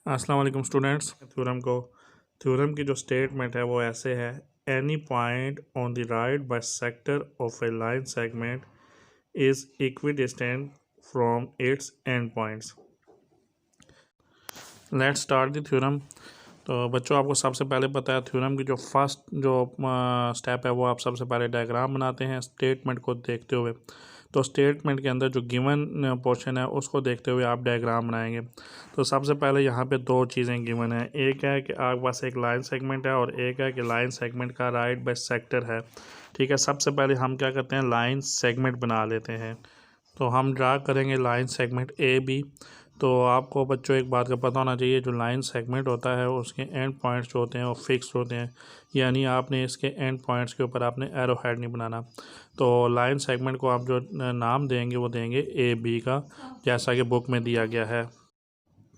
अस्सलाम वालेकुम students. Theorem की जो स्टेटमेंट है वो ऐसे है। Any point on the right by sector of A line segment is equidistant from its and points. Let's start the theorem. तो बच्चों, आपको सबसे पहले पता है थ्योरम की जो फर्स्ट जो स्टेप है वो आप सबसे पहले डायग्राम बनाते हैं स्टेटमेंट को देखते हुए। तो स्टेटमेंट के अंदर जो गिवन पोर्शन है उसको देखते हुए आप डायग्राम बनाएंगे। तो सबसे पहले यहाँ पे दो चीज़ें गिवन है। एक है कि आपके पास एक लाइन सेगमेंट है और एक है कि लाइन सेगमेंट का राइट बाय सेक्टर है। ठीक है, सबसे पहले हम क्या करते हैं, लाइन सेगमेंट बना लेते हैं। तो हम ड्रा करेंगे लाइन सेगमेंट ए बी। तो आपको बच्चों एक बात का पता होना चाहिए, जो लाइन सेगमेंट होता है उसके एंड पॉइंट्स जो होते हैं वो फिक्स होते हैं, यानी आपने इसके एंड पॉइंट्स के ऊपर आपने एरो हेड नहीं बनाना। तो लाइन सेगमेंट को आप जो नाम देंगे वो देंगे ए बी का, जैसा कि बुक में दिया गया है।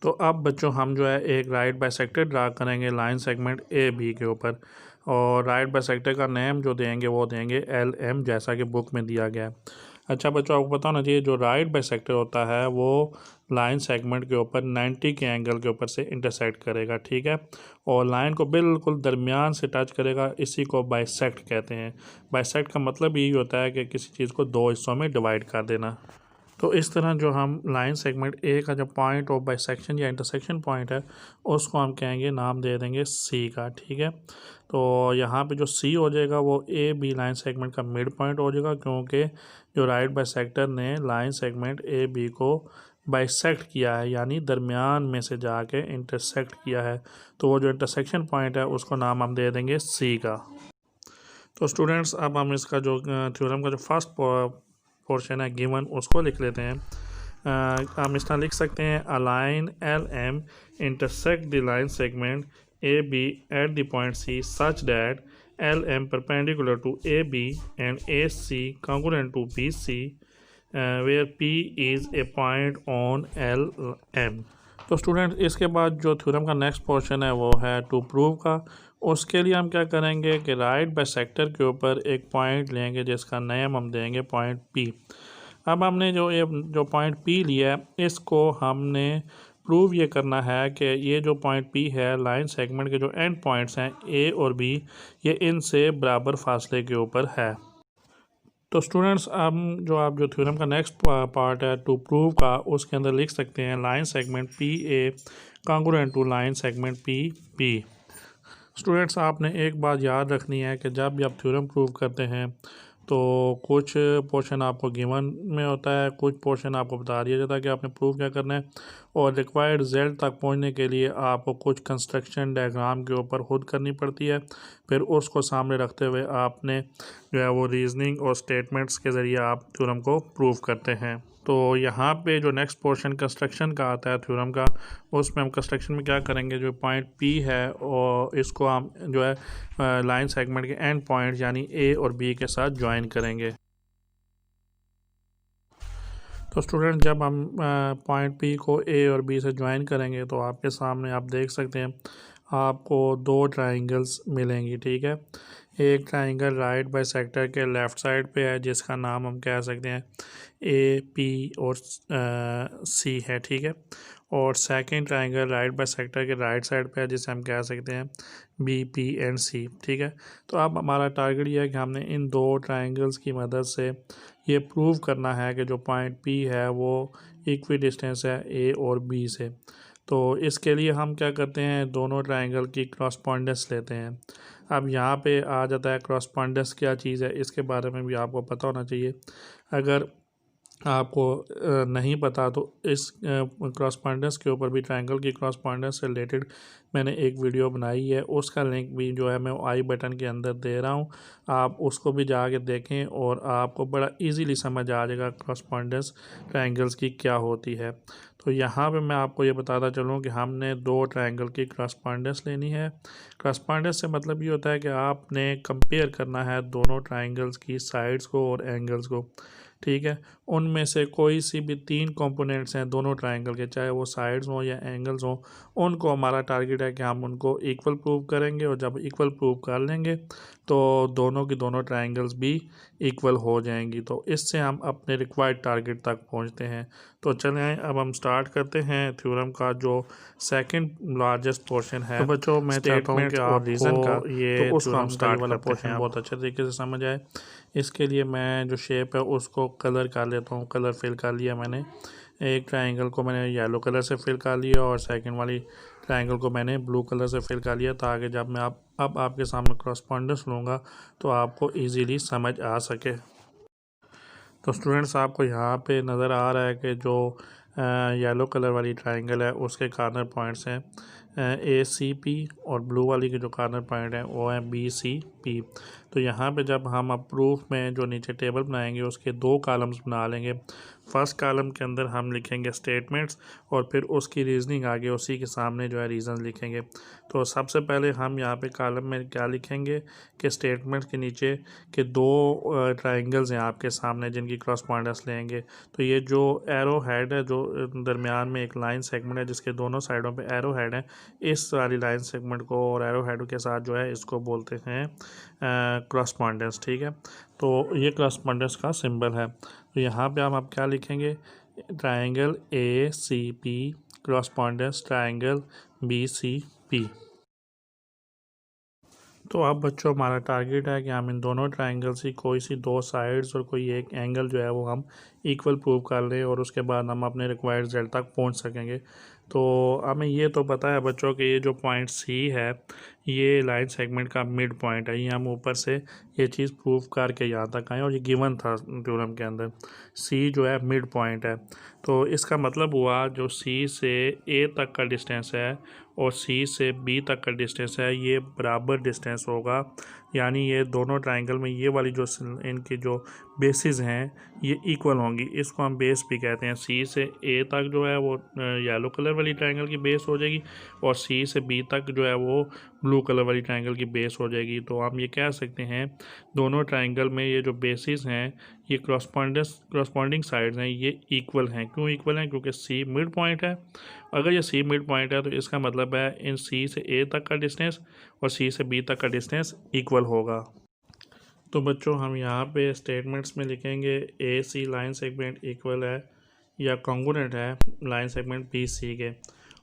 तो अब बच्चों हम जो है एक राइट बाइसेक्टर ड्रा करेंगे लाइन सेगमेंट ए बी के ऊपर, और राइट बाइसेक्टर का नेम जो देंगे वो देंगे एल एम, जैसा कि बुक में दिया गया है। अच्छा बच्चों, आपको पता होना चाहिए जो राइट बाइसेक्टर होता है वो लाइन सेगमेंट के ऊपर 90 के एंगल के ऊपर से इंटरसेक्ट करेगा। ठीक है, और लाइन को बिल्कुल दरमियान से टच करेगा, इसी को बाइसेक्ट कहते हैं। बाइसेक्ट का मतलब यही होता है कि किसी चीज़ को दो हिस्सों में डिवाइड कर देना। तो इस तरह जो हम लाइन सेगमेंट ए का जो पॉइंट ऑफ बाइसेक्शन या इंटरसेक्शन पॉइंट है उसको हम कहेंगे, नाम दे देंगे सी का। ठीक है, तो यहाँ पे जो सी हो जाएगा वो ए बी लाइन सेगमेंट का मिड पॉइंट हो जाएगा, क्योंकि जो राइट बाइसेक्टर ने लाइन सेगमेंट ए बी को बाइसेक्ट किया है, यानी दरमियान में से जाके इंटरसेक्ट किया है। तो वो जो इंटरसेक्शन पॉइंट है उसको नाम हम दे देंगे सी का। तो स्टूडेंट्स, अब हम इसका जो थ्योरम का जो फर्स्ट पोर्शन है गिवन उसको लिख लेते हैं। हम इस तरह लिख सकते हैं, a line L M intersect the line segment A B at the point C such that L M perpendicular to A B and A C congruent to B C where P is a point on L M. तो student, इसके बाद जो theorem का next portion है वो है to prove का। उसके लिए हम क्या करेंगे कि राइट बाइसेक्टर के ऊपर एक पॉइंट लेंगे जिसका नेम हम देंगे पॉइंट पी। अब हमने जो पॉइंट पी लिया है इसको हमने प्रूव ये करना है कि ये जो पॉइंट पी है लाइन सेगमेंट के जो एंड पॉइंट्स हैं ए और बी, ये इनसे बराबर फासले के ऊपर है। तो स्टूडेंट्स, हम जो थ्योरम का नेक्स्ट पार्ट है टू प्रूव का, उसके अंदर लिख सकते हैं line segment P A congruent to line segment P B. Students, आपने एक बात याद रखनी है कि जब भी आप थ्योरम प्रूव करते हैं तो कुछ पोर्शन आपको गिवन में होता है, कुछ पोर्शन आपको बता दिया जाता है कि आपने प्रूव क्या करना है, और रिक्वायर्ड रिजल्ट तक पहुंचने के लिए आपको कुछ कंस्ट्रक्शन डायग्राम के ऊपर खुद करनी पड़ती है। फिर उसको सामने रखते हुए आपने जो है वो रीजनिंग और स्टेटमेंट्स के ज़रिए आप थ्योरम को प्रूव करते हैं। तो यहाँ पे जो नेक्स्ट पोर्शन कंस्ट्रक्शन का आता है थ्योरम का, उसमें हम कंस्ट्रक्शन में क्या करेंगे, जो पॉइंट पी है और इसको हम जो है लाइन सेगमेंट के एंड पॉइंट यानी ए और बी के साथ ज्वाइन करेंगे। तो स्टूडेंट, जब हम पॉइंट पी को ए और बी से ज्वाइन करेंगे तो आपके सामने आप देख सकते हैं आपको दो ट्राइंगल्स मिलेंगी। ठीक है, एक ट्राइंगल राइट बाय सेक्टर के लेफ़्ट साइड पे है जिसका नाम हम कह सकते हैं ए पी और सी है। ठीक है, और second triangle right by sector के राइट साइड पे है जिसे हम कह सकते हैं बी पी एंड सी। ठीक है, तो अब हमारा टारगेट ये है कि हमने इन दो ट्राइंगल्स की मदद से ये प्रूव करना है कि जो पॉइंट पी है वो इक्वी डिस्टेंस है ए और बी से। तो इसके लिए हम क्या करते हैं, दोनों ट्राइंगल की क्रॉसपॉन्डेंस लेते हैं। अब यहाँ पे आ जाता है क्रॉसपॉन्डेंस क्या चीज़ है, इसके बारे में भी आपको पता होना चाहिए। अगर आपको नहीं पता तो इस क्रॉसपॉन्डेंस के ऊपर भी, ट्रायंगल की क्रॉसपॉन्डेंस से रिलेटेड मैंने एक वीडियो बनाई है, उसका लिंक भी जो है मैं आई बटन के अंदर दे रहा हूँ, आप उसको भी जाके देखें और आपको बड़ा इजीली समझ आ जाएगा क्रॉसपॉन्डेंस ट्रायंगल्स की क्या होती है। तो यहाँ पे मैं आपको ये बताता चलूँ कि हमने दो ट्रायंगल की क्रॉसपॉन्डेंस लेनी है। क्रॉसपॉन्डेंस से मतलब ये होता है कि आपने कंपेयर करना है दोनों ट्रायंगल्स की साइड्स को और एंगल्स को। ठीक है, उनमें से कोई सी भी 3 कंपोनेंट्स हैं दोनों ट्रायंगल के, चाहे वो साइड्स हों या एंगल्स हों, उनको हमारा टारगेट है कि हम उनको इक्वल प्रूव करेंगे, और जब इक्वल प्रूव कर लेंगे तो दोनों की दोनों ट्रायंगल्स भी इक्वल हो जाएंगी। तो इससे हम अपने रिक्वायर्ड टारगेट तक पहुंचते हैं। तो चलें अब हम स्टार्ट करते हैं थ्योरम का जो सेकंड लार्जेस्ट पोर्शन है। तो बच्चों मैं चाहता हूँ कि और रीज़न का ये तो उसको हम थ्योरम का ये स्टार्ट वाला करते हैं। पोर्शन बहुत अच्छे तरीके से समझ आए। इसके लिए मैं जो शेप है उसको कलर कर लेता हूँ। कलर फिल कर लिया मैंने। एक ट्रायंगल को मैंने येलो कलर से फिल कर लिया और सेकंड वाली ट्रायंगल को मैंने ब्लू कलर से फिल कर लिया, ताकि जब मैं अब आपके सामने क्रॉसपॉन्डेंस लूँगा तो आपको इजीली समझ आ सके। तो स्टूडेंट्स आपको यहाँ पे नज़र आ रहा है कि जो येलो कलर वाली ट्रायंगल है उसके कॉर्नर पॉइंट्स हैं ACP, और ब्लू वाली के जो कॉर्नर पॉइंट हैं वो हैं BCP। तो यहाँ पे जब हम अब प्रूफ में जो नीचे टेबल बनाएंगे उसके 2 कॉलम्स बना लेंगे। फर्स्ट कॉलम के अंदर हम लिखेंगे स्टेटमेंट्स, और फिर उसकी रीजनिंग आगे उसी के सामने जो है रीज़न लिखेंगे। तो सबसे पहले हम यहाँ पे कॉलम में क्या लिखेंगे कि स्टेटमेंट्स के नीचे के 2 ट्रायंगल्स हैं आपके सामने जिनकी क्रॉसपॉन्डेंस लेंगे। तो ये जो एरो हेड है, जो दरमियान में एक लाइन सेगमेंट है जिसके दोनों साइडों पे एरो हेड है, इस वाली लाइन सेगमेंट को और एरो हेड के साथ जो है इसको बोलते हैं क्रॉसपॉन्डेंस। ठीक है, तो ये क्रॉसपॉन्डेंस का सिंबल है। तो यहाँ पे हम अब क्या लिखेंगे, ट्रायंगल ACP क्रॉसपॉन्डेंस ट्रायंगल BCP। तो अब बच्चों हमारा टारगेट है कि हम इन दोनों ट्रायंगल्स की कोई सी 2 साइड्स और कोई एक एंगल जो है वो हम इक्वल प्रूव कर लें, और उसके बाद हम अपने रिक्वायर्ड रिजल्ट तक पहुंच सकेंगे। तो हमें ये तो पता है बच्चों कि ये जो पॉइंट C है ये लाइन सेगमेंट का मिड पॉइंट है। ये हम ऊपर से ये चीज़ प्रूव करके यहाँ तक आए, और ये गिवन था थ्योरम के अंदर। C जो है मिड पॉइंट है, तो इसका मतलब हुआ जो C से A तक का डिस्टेंस है और C से B तक का डिस्टेंस है ये बराबर डिस्टेंस होगा। यानी ये दोनों ट्रायंगल में ये वाली जो इनकी जो बेसिस हैं ये इक्वल होंगी। इसको हम बेस भी कहते हैं। C से A तक जो है वो येलो कलर वाली ट्रायंगल की बेस हो जाएगी, और C से B तक जो है वो ब्लू कलर वाली ट्रायंगल की बेस हो जाएगी। तो हम ये कह सकते हैं दोनों ट्रायंगल में ये जो बेसिस हैं ये क्रॉसपॉन्डिंग साइड्स हैं ये इक्वल हैं। क्यों इक्वल हैं? क्योंकि C मिड पॉइंट है। अगर ये C मिड पॉइंट है तो इसका मतलब है इन C से A तक का डिस्टेंस और C से B तक का डिस्टेंस इक्वल होगा। तो बच्चों हम यहाँ पे स्टेटमेंट्स में लिखेंगे AC लाइन सेगमेंट इक्वल है या कॉन्ग्रुएंट है लाइन सेगमेंट BC के,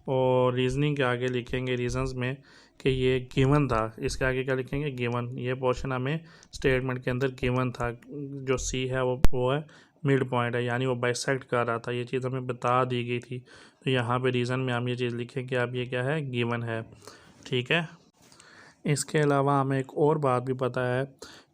और रीजनिंग के आगे लिखेंगे रीजंस में कि ये गिवन था। इसके आगे क्या लिखेंगे? गिवन। ये पोर्शन हमें स्टेटमेंट के अंदर गिवन था। जो C है वो है मिड पॉइंट है, यानी वो बाइसेक्ट कर रहा था। ये चीज़ हमें बता दी गई थी। तो यहाँ पे रीज़न में हम ये चीज़ लिखें कि अब ये क्या है, गिवन है। ठीक है, इसके अलावा हमें एक और बात भी पता है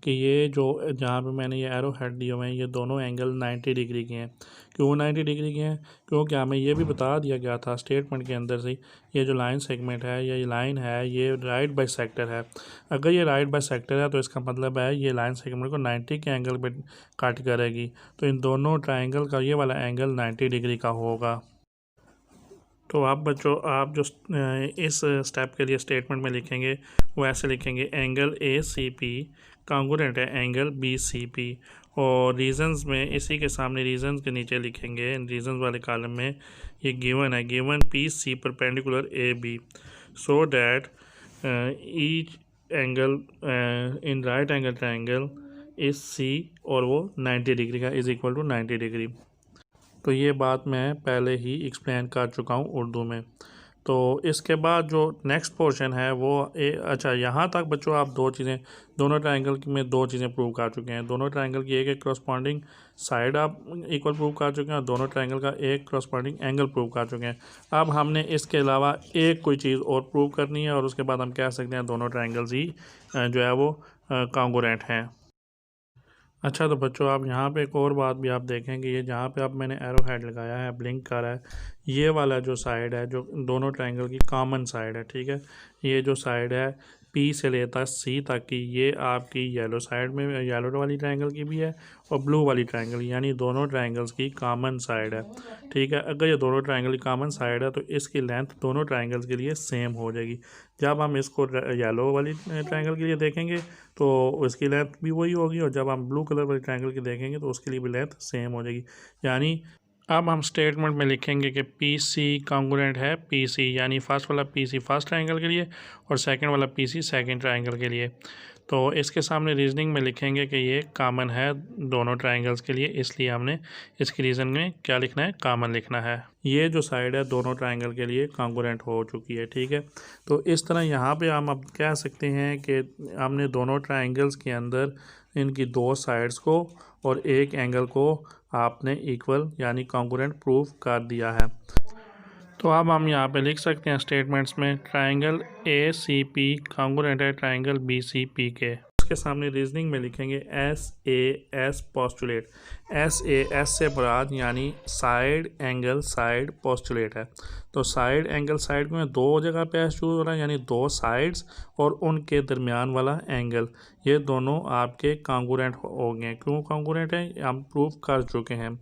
कि ये जो जहाँ पे मैंने ये एरो हेड दिए हुए हैं ये दोनों एंगल 90 डिग्री के हैं। क्यों 90 डिग्री के हैं? क्योंकि हमें ये भी बता दिया गया था स्टेटमेंट के अंदर से, ये जो लाइन सेगमेंट है ये लाइन है ये राइट बाइसेक्टर है। अगर ये राइट बाइसेक्टर है तो इसका मतलब है ये लाइन सेगमेंट को 90 के एंगल पर कट करेगी। तो इन दोनों ट्राइंगल का ये वाला एंगल 90 डिग्री का होगा। तो आप बच्चों आप जो इस स्टेप के लिए स्टेटमेंट में लिखेंगे वो ऐसे लिखेंगे, एंगल ACP कॉन्ग्रुएंट है एंगल BCP। और रीजंस में इसी के सामने रीजंस के नीचे लिखेंगे रीजंस वाले कॉलम में ये गिवन है, given PC perpendicular AB so that each angle in right angle triangle इस C और वो 90 डिग्री का इज़ इक्वल टू 90 डिग्री। तो ये बात मैं पहले ही एक्सप्लेन कर चुका हूँ उर्दू में। तो इसके बाद जो नेक्स्ट पोर्शन है वो अच्छा यहाँ तक बच्चों आप दोनों ट्रायंगल में 2 चीज़ें प्रूव कर चुके हैं। दोनों ट्रायंगल की एक क्रॉसपॉन्डिंग साइड आप इक्वल प्रूव कर चुके हैं और दोनों ट्रायंगल का एक क्रॉसपॉन्डिंग एंगल प्रूव कर चुके हैं। अब हमने इसके अलावा एक कोई चीज़ और प्रूव करनी है, और उसके बाद हम कह सकते हैं दोनों ट्रायंगल्स ही जो है वो कॉन्ग्रुएंट हैं। अच्छा, तो बच्चों आप यहाँ पे एक और बात भी आप देखेंगे, ये जहाँ पे अब मैंने एरो हेड लगाया है ब्लिंक कर रहा है, ये वाला जो साइड है जो दोनों ट्रायंगल की कॉमन साइड है। ठीक है, ये जो साइड है पी से लेकर सी तक की ये आपकी येलो साइड में येलो वाली ट्रायंगल की भी है और ब्लू वाली ट्रायंगल, यानी दोनों ट्रायंगल्स की कॉमन साइड है। ठीक है, अगर ये दोनों ट्रायंगल की कॉमन साइड है तो इसकी लेंथ दोनों ट्रायंगल्स के लिए सेम हो जाएगी। जब हम इसको येलो वाली ट्रायंगल के लिए देखेंगे तो इसकी लेंथ भी वही होगी, और जब हम ब्लू कलर वाली ट्रायंगल की देखेंगे तो उसके लिए भी लेंथ सेम हो जाएगी। यानी अब हम स्टेटमेंट में लिखेंगे कि पी सी कॉन्ग्रुएंट है पी सी, यानी फर्स्ट वाला पी सी फर्स्ट ट्रायंगल के लिए और सेकंड वाला पी सी सेकेंड ट्रायंगल के लिए। तो इसके सामने रीजनिंग में लिखेंगे कि ये कॉमन है दोनों ट्रायंगल्स के लिए, इसलिए हमने इसकी रीज़न में क्या लिखना है, कॉमन लिखना है। ये जो साइड है दोनों ट्रायंगल के लिए कॉन्ग्रुएंट हो चुकी है। ठीक है, तो इस तरह यहाँ पे हम अब कह सकते हैं कि हमने दोनों ट्रायंगल्स के अंदर इनकी दो साइड्स को और एक एंगल को आपने इक्वल यानी कॉन्ग्रुएंट प्रूव कर दिया है। तो अब हम यहाँ पे लिख सकते हैं स्टेटमेंट्स में triangle A C P congruent है ट्रायंगल बी सी पी के। उसके सामने रीजनिंग में लिखेंगे S A S postulate. S A S से मुराद यानी साइड एंगल साइड पोस्टुलेट है। तो साइड एंगल साइड में दो जगह पे एस चूज हो रहा है, यानी दो साइड्स और उनके दरमियान वाला एंगल, ये दोनों आपके कॉन्ग्रुएंट हो गए। क्यों कॉन्ग्रुएंट है हम प्रूव कर चुके हैं।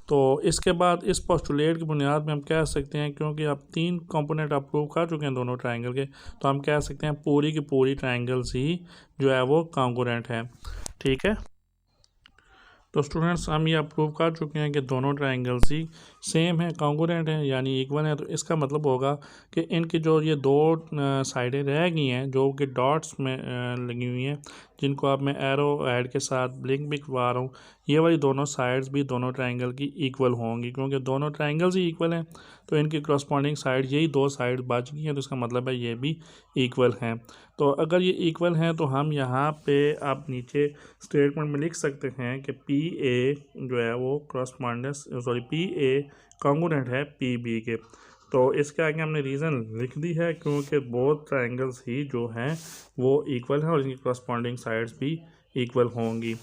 तो इसके बाद इस पोस्टुलेट की बुनियाद में हम कह सकते हैं, क्योंकि आप तीन कंपोनेंट आप प्रूव कर चुके हैं दोनों ट्रायंगल के, तो हम कह सकते हैं पूरी की पूरी ट्रायंगल्स ही जो है वो कॉन्ग्रुएंट है। ठीक है, तो स्टूडेंट्स हम ये प्रूव कर चुके हैं कि दोनों ट्रायंगल्स ही सेम है, कॉन्ग्रुएंट है यानी इक्वल है। तो इसका मतलब होगा कि इनकी जो ये दो साइडें रह गई हैं जो कि डॉट्स में लगी हुई हैं, जिनको अब मैं एरो ऐड के साथ ब्लिंक भी करवा रहा हूँ, ये वाली दोनों साइड्स भी दोनों ट्रायंगल की इक्वल होंगी। क्योंकि दोनों ट्रायंगल्स ही इक्वल हैं तो इनकी करस्पॉन्डिंग साइड यही दो साइड बच गई हैं, तो इसका मतलब है ये भी इक्वल हैं। तो अगर ये इक्वल हैं तो हम यहाँ पे आप नीचे स्टेटमेंट में लिख सकते हैं कि पी ए जो है वो पी ए कॉन्ग्रुएंट है पी बी के। तो इसके आगे हमने रीज़न लिख दी है, क्योंकि बोथ ट्रायंगल्स ही जो हैं वो इक्वल हैं और इनकी करस्पॉन्डिंग साइड्स भी इक्वल होंगी।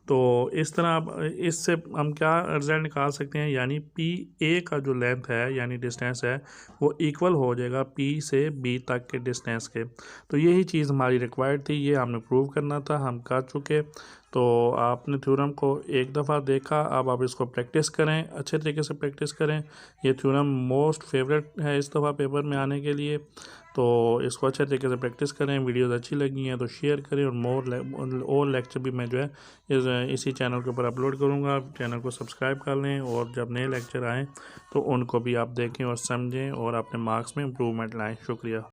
तो इस तरह अब इससे हम क्या रिजल्ट निकाल सकते हैं, यानी पी ए का जो लेंथ है यानी डिस्टेंस है वो इक्वल हो जाएगा पी से बी तक के डिस्टेंस के। तो यही चीज़ हमारी रिक्वायर्ड थी, ये हमने प्रूव करना था, हम कर चुके। तो आपने थ्योरम को एक दफ़ा देखा, अब आप इसको प्रैक्टिस करें, अच्छे तरीके से प्रैक्टिस करें। ये थ्योरम मोस्ट फेवरेट है इस दफ़ा पेपर में आने के लिए, तो इसको अच्छे तरीके से प्रैक्टिस करें। वीडियोस अच्छी लगी हैं तो शेयर करें, और और लेक्चर भी मैं जो है इसी चैनल के ऊपर अपलोड करूँगा। चैनल को सब्सक्राइब कर लें और जब नए लेक्चर आएँ तो उनको भी आप देखें और समझें और अपने मार्क्स में इम्प्रूवमेंट लाएँ। शुक्रिया।